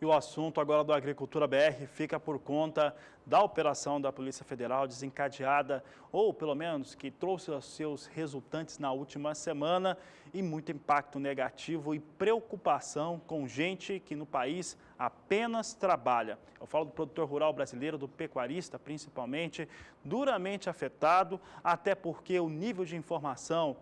E o assunto agora do Agricultura BR fica por conta da operação da Polícia Federal desencadeada, ou pelo menos que trouxe os seus resultantes na última semana, e muito impacto negativo e preocupação com gente que no país apenas trabalha. Eu falo do produtor rural brasileiro, do pecuarista principalmente, duramente afetado, até porque o nível de informação,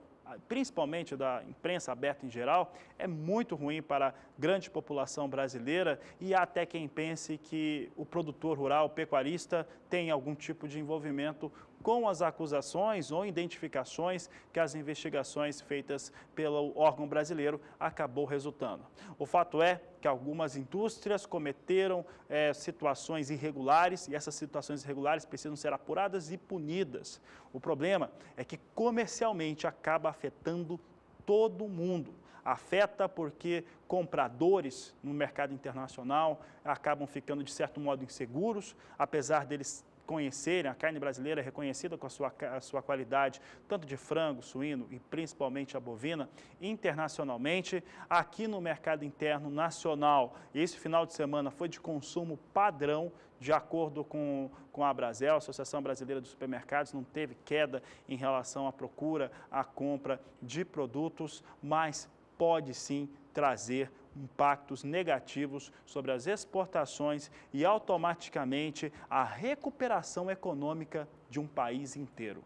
principalmente da imprensa aberta em geral, é muito ruim para a grande população brasileira, e há até quem pense que o produtor rural, o pecuarista, tem algum tipo de envolvimento com as acusações ou identificações que as investigações feitas pelo órgão brasileiro acabou resultando. O fato é que algumas indústrias cometeram situações irregulares, e essas situações irregulares precisam ser apuradas e punidas. O problema é que comercialmente acaba afetando todo mundo. Afeta porque compradores no mercado internacional acabam ficando de certo modo inseguros, apesar deles conhecerem, a carne brasileira é reconhecida com a sua qualidade, tanto de frango, suíno e principalmente a bovina, internacionalmente. Aqui no mercado interno nacional, esse final de semana foi de consumo padrão, de acordo com a Abrazel, Associação Brasileira dos Supermercados, não teve queda em relação à procura, à compra de produtos, mas pode sim trazer impactos negativos sobre as exportações e automaticamente a recuperação econômica de um país inteiro.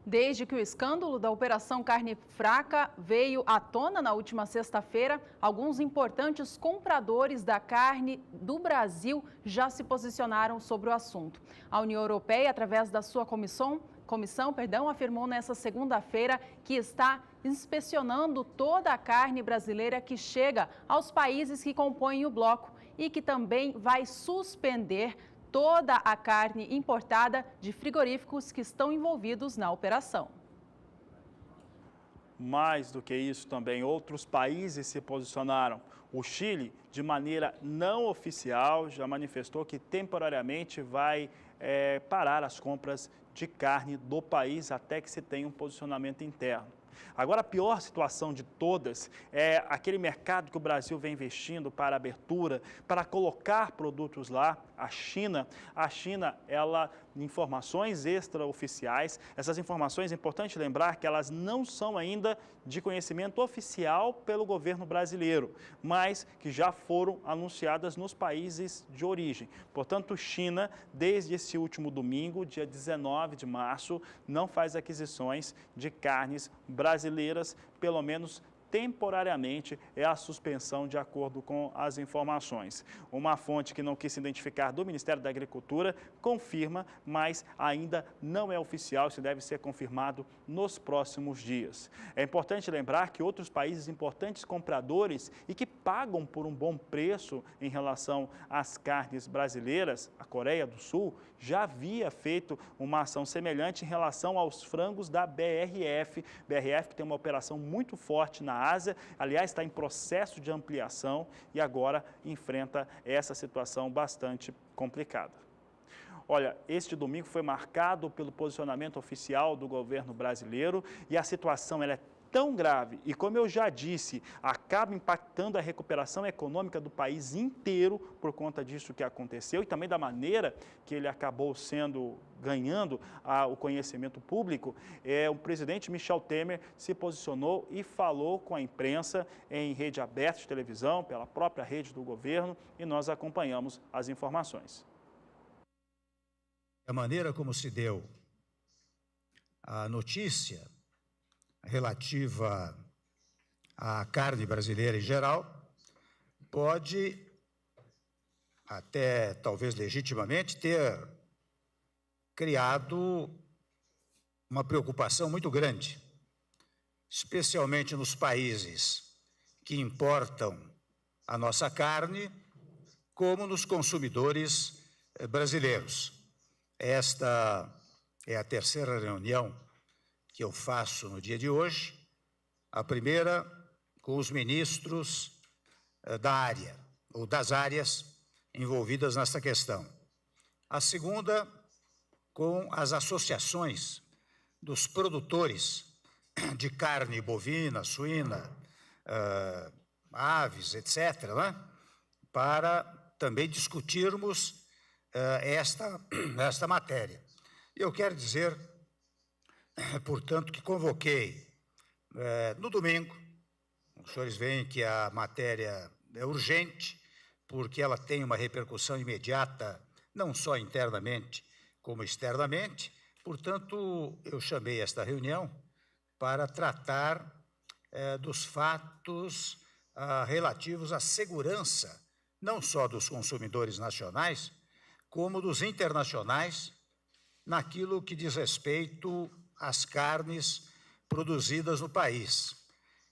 Desde que o escândalo da Operação Carne Fraca veio à tona na última sexta-feira, alguns importantes compradores da carne do Brasil já se posicionaram sobre o assunto. A União Europeia, através da sua comissão, afirmou nesta segunda-feira que está inspecionando toda a carne brasileira que chega aos países que compõem o bloco e que também vai suspender toda a carne importada de frigoríficos que estão envolvidos na operação. Mais do que isso também, outros países se posicionaram. O Chile, de maneira não oficial, já manifestou que temporariamente vai parar as compras de carne do país até que se tenha um posicionamento interno. Agora, a pior situação de todas é aquele mercado que o Brasil vem investindo para abertura, para colocar produtos lá, a China. A China, ela, informações extraoficiais, essas informações, é importante lembrar que elas não são ainda de conhecimento oficial pelo governo brasileiro, mas que já foram anunciadas nos países de origem. Portanto, China, desde esse último domingo, dia 19 de março, não faz aquisições de carnes brasileiras, pelo menos temporariamente, é a suspensão de acordo com as informações. Uma fonte que não quis se identificar do Ministério da Agricultura confirma, mas ainda não é oficial, isso deve ser confirmado nos próximos dias. É importante lembrar que outros países importantes compradores e que pagam por um bom preço em relação às carnes brasileiras, a Coreia do Sul, já havia feito uma ação semelhante em relação aos frangos da BRF. BRF que tem uma operação muito forte na Ásia, aliás, está em processo de ampliação e agora enfrenta essa situação bastante complicada. Olha, este domingo foi marcado pelo posicionamento oficial do governo brasileiro e a situação ela é tão grave e, como eu já disse, acaba impactando a recuperação econômica do país inteiro por conta disso que aconteceu e também da maneira que ele acabou ganhando o conhecimento público. O presidente Michel Temer se posicionou e falou com a imprensa em rede aberta de televisão, pela própria rede do governo, e nós acompanhamos as informações. A maneira como se deu a notícia relativa à carne brasileira em geral, pode, até talvez legitimamente, ter criado uma preocupação muito grande, especialmente nos países que importam a nossa carne, como nos consumidores brasileiros. Esta é a terceira reunião que eu faço no dia de hoje, a primeira com os ministros da área, ou das áreas envolvidas nesta questão. A segunda com as associações dos produtores de carne bovina, suína, aves, etc., né? para também discutirmos esta matéria. Eu quero dizer, portanto, que convoquei no domingo. Os senhores veem que a matéria é urgente, porque ela tem uma repercussão imediata, não só internamente, como externamente. Portanto, eu chamei esta reunião para tratar dos fatos relativos à segurança, não só dos consumidores nacionais, como dos internacionais, naquilo que diz respeito às carnes produzidas no país.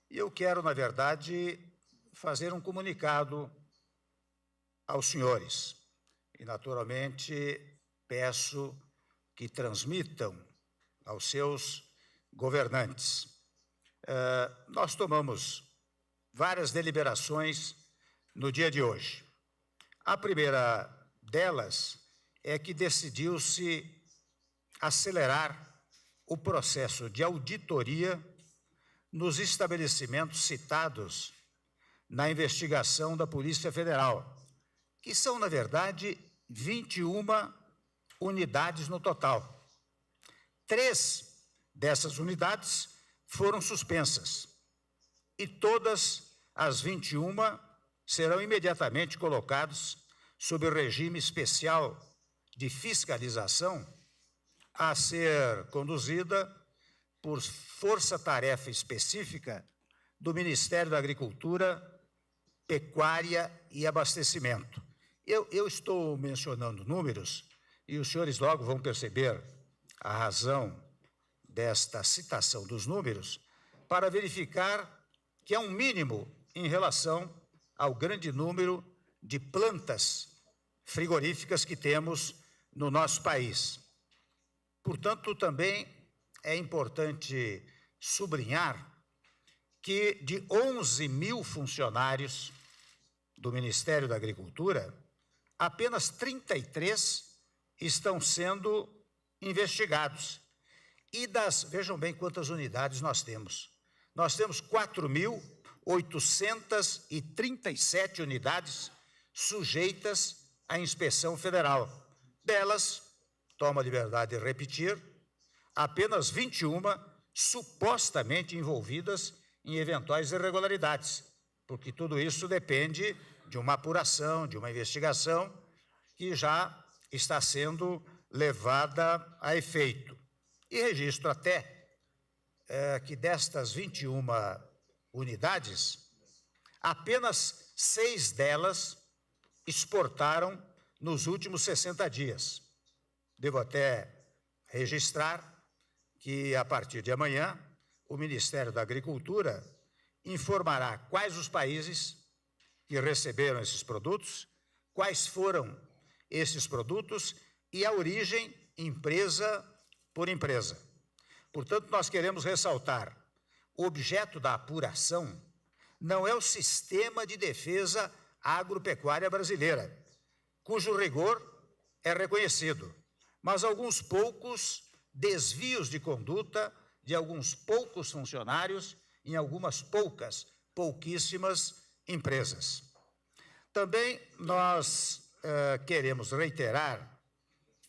E eu quero, na verdade, fazer um comunicado aos senhores. E, naturalmente, peço que transmitam aos seus governantes. Nós tomamos várias deliberações no dia de hoje. A primeira delas é que decidiu-se acelerar o processo de auditoria nos estabelecimentos citados na investigação da Polícia Federal, que são, na verdade, 21 unidades no total. 3 dessas unidades foram suspensas e todas as 21 serão imediatamente colocadas sob o regime especial de fiscalização a ser conduzida por força-tarefa específica do Ministério da Agricultura, Pecuária e Abastecimento. Eu estou mencionando números e os senhores logo vão perceber a razão desta citação dos números para verificar que é um mínimo em relação ao grande número de plantas frigoríficas que temos no nosso país. Portanto, também é importante sublinhar que de 11 mil funcionários do Ministério da Agricultura, apenas 33 estão sendo investigados. E vejam bem quantas unidades nós temos. Nós temos 4.837 unidades sujeitas à inspeção federal. Delas, tomo a liberdade de repetir, apenas 21 supostamente envolvidas em eventuais irregularidades, porque tudo isso depende de uma apuração, de uma investigação que já está sendo levada a efeito. E registro até que destas 21 unidades, apenas 6 delas exportaram nos últimos 60 dias. Devo até registrar que, a partir de amanhã, o Ministério da Agricultura informará quais os países que receberam esses produtos, quais foram esses produtos e a origem, empresa por empresa. Portanto, nós queremos ressaltar, o objeto da apuração não é o sistema de defesa agropecuária brasileira, cujo rigor é reconhecido, mas alguns poucos desvios de conduta de alguns poucos funcionários em algumas pouquíssimas empresas. Também nós queremos reiterar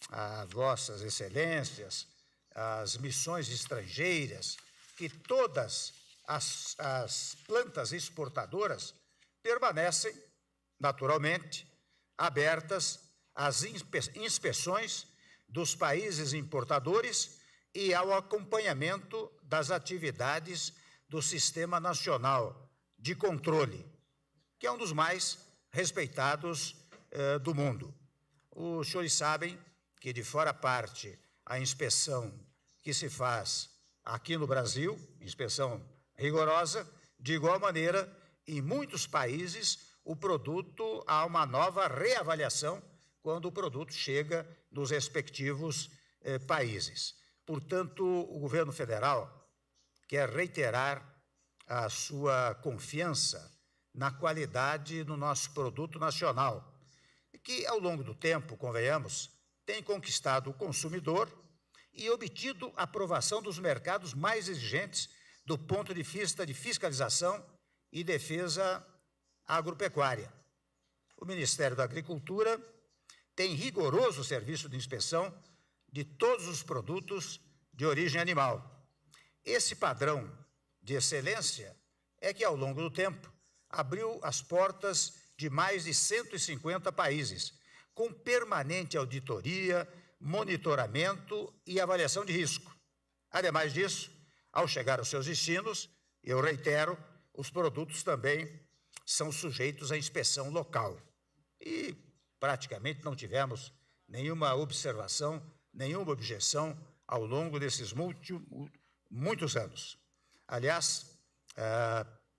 a vossas excelências, as missões estrangeiras, que todas as plantas exportadoras permanecem, naturalmente, abertas às inspeções dos países importadores e ao acompanhamento das atividades do Sistema Nacional de Controle, que é um dos mais respeitados do mundo. Os senhores sabem que, de fora parte, a inspeção que se faz aqui no Brasil, inspeção rigorosa, de igual maneira, em muitos países, o produto há uma nova reavaliação quando o produto chega nos respectivos países. Portanto, o governo federal quer reiterar a sua confiança na qualidade do nosso produto nacional, que, ao longo do tempo, convenhamos, tem conquistado o consumidor e obtido a aprovação dos mercados mais exigentes do ponto de vista de fiscalização e defesa agropecuária. o Ministério da Agricultura tem rigoroso serviço de inspeção de todos os produtos de origem animal. Esse padrão de excelência é que, ao longo do tempo, abriu as portas de mais de 150 países, com permanente auditoria, monitoramento e avaliação de risco. Ademais disso, ao chegar aos seus destinos, eu reitero, os produtos também são sujeitos à inspeção local. E praticamente não tivemos nenhuma observação, nenhuma objeção ao longo desses muitos anos. Aliás,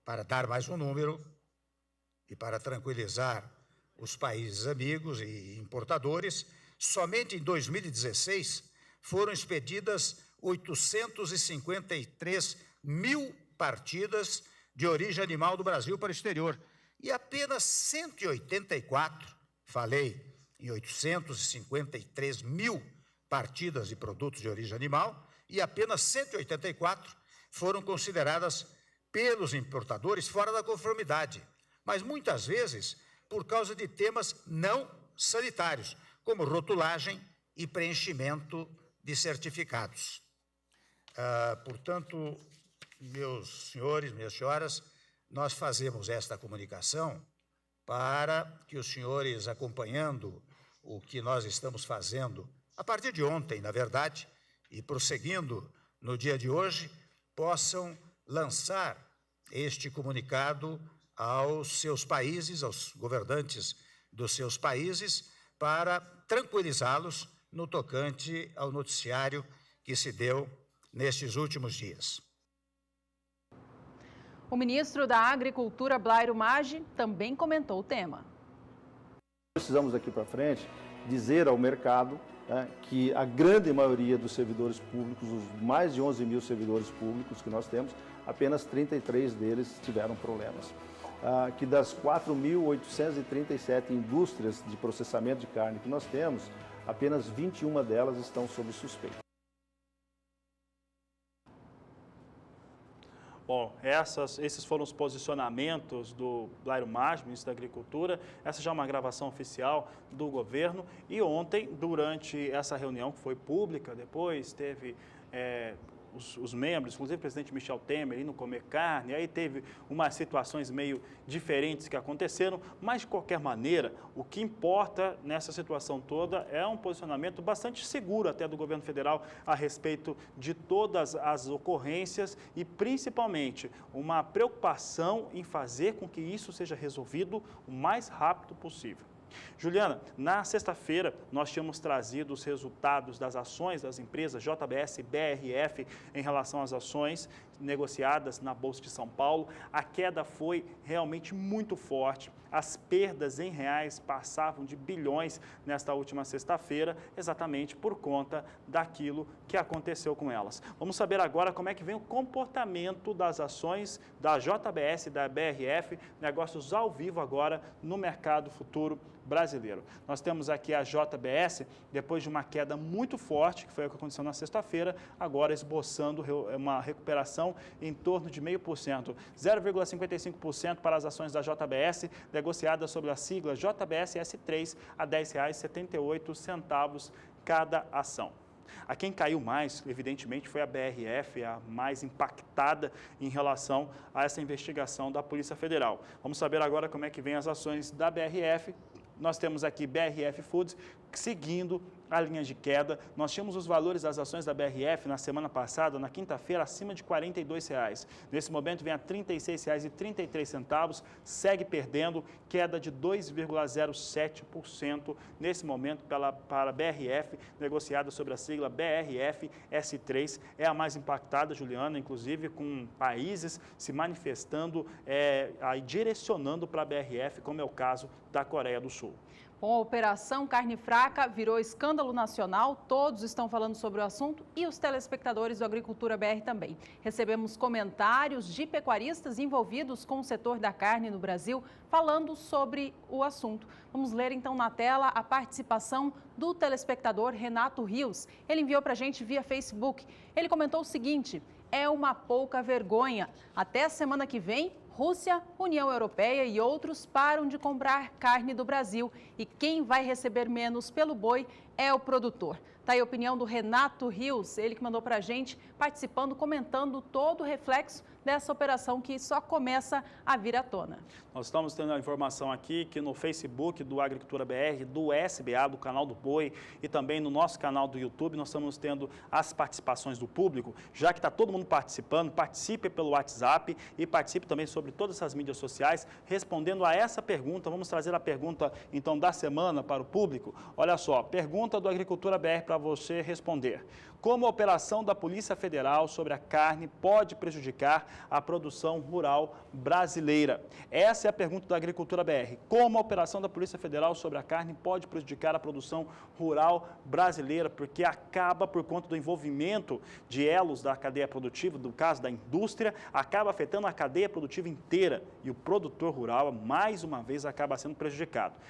para dar mais um número e para tranquilizar os países amigos e importadores, somente em 2016 foram expedidas 853 mil partidas de origem animal do Brasil para o exterior e apenas 184, falei em 853 mil partidas de produtos de origem animal, e apenas 184 foram consideradas pelos importadores fora da conformidade, mas muitas vezes por causa de temas não sanitários, como rotulagem e preenchimento de certificados. Portanto, meus senhores, minhas senhoras, nós fazemos esta comunicação para que os senhores, acompanhando o que nós estamos fazendo a partir de ontem, na verdade, e prosseguindo no dia de hoje, possam lançar este comunicado aos seus países, aos governantes dos seus países, para tranquilizá-los no tocante ao noticiário que se deu nestes últimos dias. O ministro da Agricultura, Blairo Maggi, também comentou o tema. Precisamos daqui para frente dizer ao mercado que a grande maioria dos servidores públicos, os mais de 11 mil servidores públicos que nós temos, apenas 33 deles tiveram problemas. Que das 4.837 indústrias de processamento de carne que nós temos, apenas 21 delas estão sob suspeita. Bom, esses foram os posicionamentos do Blairo Maggi, ministro da Agricultura. Essa já é uma gravação oficial do governo. E ontem, durante essa reunião que foi pública, depois teve os membros, inclusive o presidente Michel Temer, indo comer carne, aí teve umas situações meio diferentes que aconteceram, mas de qualquer maneira, o que importa nessa situação toda é um posicionamento bastante seguro até do governo federal a respeito de todas as ocorrências e principalmente uma preocupação em fazer com que isso seja resolvido o mais rápido possível. Juliana, na sexta-feira nós tínhamos trazido os resultados das ações das empresas JBS e BRF em relação às ações negociadas na Bolsa de São Paulo. A queda foi realmente muito forte. As perdas em reais passavam de bilhões nesta última sexta-feira, exatamente por conta daquilo que aconteceu com elas. Vamos saber agora como é que vem o comportamento das ações da JBS e da BRF, negócios ao vivo agora no mercado futuro brasileiro. Nós temos aqui a JBS, depois de uma queda muito forte, que foi o que aconteceu na sexta-feira, agora esboçando uma recuperação em torno de 0,5%, 0,55% para as ações da JBS, negociadas sob a sigla JBSS3 a R$ 10,78 cada ação. A quem caiu mais, evidentemente, foi a BRF, a mais impactada em relação a essa investigação da Polícia Federal. Vamos saber agora como é que vem as ações da BRF. Nós temos aqui BRF Foods seguindo a linha de queda. Nós tínhamos os valores das ações da BRF na semana passada, na quinta-feira, acima de R$ 42. Nesse momento vem a R$ 36,33, segue perdendo, queda de 2,07% nesse momento para a BRF, negociada sobre a sigla BRF-S3. É a mais impactada, Juliana, inclusive com países se manifestando e direcionando para a BRF, como é o caso da Coreia do Sul. Bom, a Operação Carne Fraca virou escândalo nacional, todos estão falando sobre o assunto e os telespectadores do Agricultura BR também. Recebemos comentários de pecuaristas envolvidos com o setor da carne no Brasil falando sobre o assunto. Vamos ler então na tela a participação do telespectador Renato Rios. Ele enviou para a gente via Facebook. Ele comentou o seguinte: é uma pouca vergonha. Até a semana que vem Rússia, União Europeia e outros param de comprar carne do Brasil. E quem vai receber menos pelo boi é o produtor. Tá aí a opinião do Renato Rios, ele que mandou para a gente, participando, comentando todo o reflexo dessa operação que só começa a vir à tona. Nós estamos tendo a informação aqui que no Facebook do Agricultura BR, do SBA, do canal do Boi e também no nosso canal do YouTube, nós estamos tendo as participações do público. Já que está todo mundo participando, participe pelo WhatsApp e participe também sobre todas essas mídias sociais, respondendo a essa pergunta. Vamos trazer a pergunta, então, da semana para o público. Olha só, pergunta do Agricultura BR para você responder. Como a operação da Polícia Federal sobre a carne pode prejudicar a produção rural brasileira? Essa é a pergunta da Agricultura BR. Como a operação da Polícia Federal sobre a carne pode prejudicar a produção rural brasileira? Porque acaba, por conta do envolvimento de elos da cadeia produtiva, do caso da indústria, acaba afetando a cadeia produtiva inteira e o produtor rural, mais uma vez, acaba sendo prejudicado.